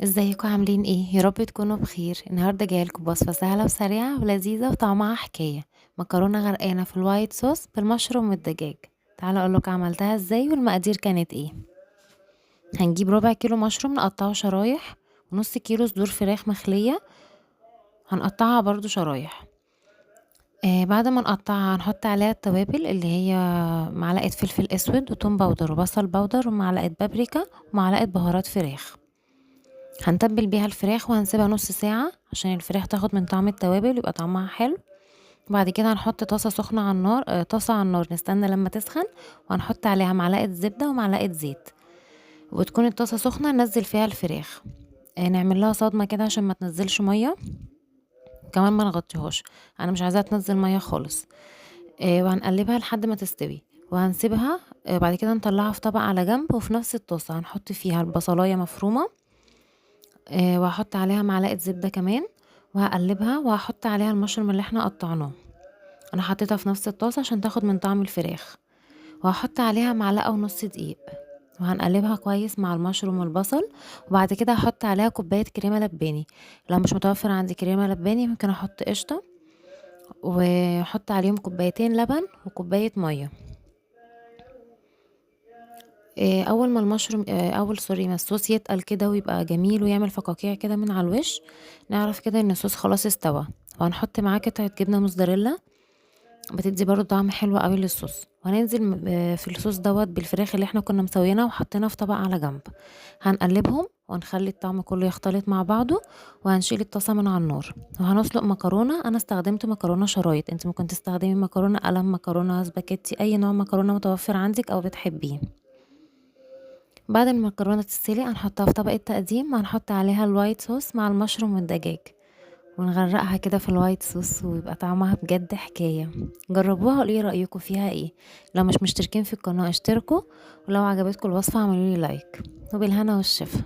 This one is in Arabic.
ازيكم عاملين ايه؟ يا رب تكونوا بخير. النهارده جايلكم بوصفه سهله وسريعه ولذيذه وطعمها حكايه. مكرونه غرقانه في الوايت صوص بالمشروم والدجاج. تعالوا اقولك عملتها ازاي والمقادير كانت ايه. هنجيب ربع كيلو مشروم نقطعه شرايح، ونص كيلو صدور فراخ مخليه هنقطعها برضو شرايح. بعد ما نقطعها هنحط عليها التوابل اللي هي معلقه فلفل اسود وتوم باودر وبصل باودر ومعلقه بابريكا ومعلقه بهارات فراخ. هنتبل بيها الفراخ وهنسيبها نص ساعة عشان الفراخ تاخد من طعم التوابل ويبقى طعمها حلو. وبعد كده هنحط طاسة سخنة على النار، طاسة على النار نستنى لما تسخن، وهنحط عليها معلقة زبدة ومعلقة زيت، وتكون الطاسة سخنة ننزل فيها الفراخ. نعمل لها صدمة كده عشان ما تنزلش مية، كمان ما نغطيهاش، انا مش عايزاها تنزل مية خالص. وهنقلبها لحد ما تستوي وهنسيبها. بعد كده نطلعها في طبق على جنب، وفي نفس الطاسة هنحط فيها البصلاية مفرومة. وهحط عليها معلقة زبدة كمان، وهقلبها وهحط عليها المشروم اللي احنا قطعناه. انا حطيتها في نفس الطاسة عشان تاخد من طعم الفراخ، وهحط عليها معلقة ونص دقيق، وهنقلبها كويس مع المشروم والبصل. وبعد كده هحط عليها كوباية كريمة لباني. لو مش متوفر عندي كريمة لباني ممكن احط قشطة، واحط عليهم كوبايتين لبن وكوباية مية. اول ما المشروم اول سوري ما الصوص يتقل كده ويبقى جميل ويعمل فقاقيع كده من على الوش، نعرف كده ان الصوص خلاص استوى. وهنحط معاه قطعة جبنة موزاريلا، بتدي برضو طعم حلو قوي للصوص. وهننزل في الصوص دوت بالفراخ اللي احنا كنا مسوينها وحطيناها في طبق على جنب. هنقلبهم ونخلي الطعم كله يختلط مع بعضه، وهنشيل الطاسة من على النار. وهنسلق مكرونة، انا استخدمت مكرونة شرايط، انت ممكن تستخدمي مكرونة قلم، مكرونة سباكيتي، اي نوع مكرونة متوفر عندك او بتحبيه. بعد المكرونة تتسلق هنحطها في طبق التقديم، هنحط عليها الوايت صوص مع المشروم والدجاج، ونغرقها كده في الوايت صوص، ويبقى طعمها بجد حكاية. جربوها وقولي لي رأيكم فيها ايه. لو مش مشتركين في القناة اشتركوا، ولو عجبتكم الوصفة اعملوا لي لايك. وبالهنا والشفا.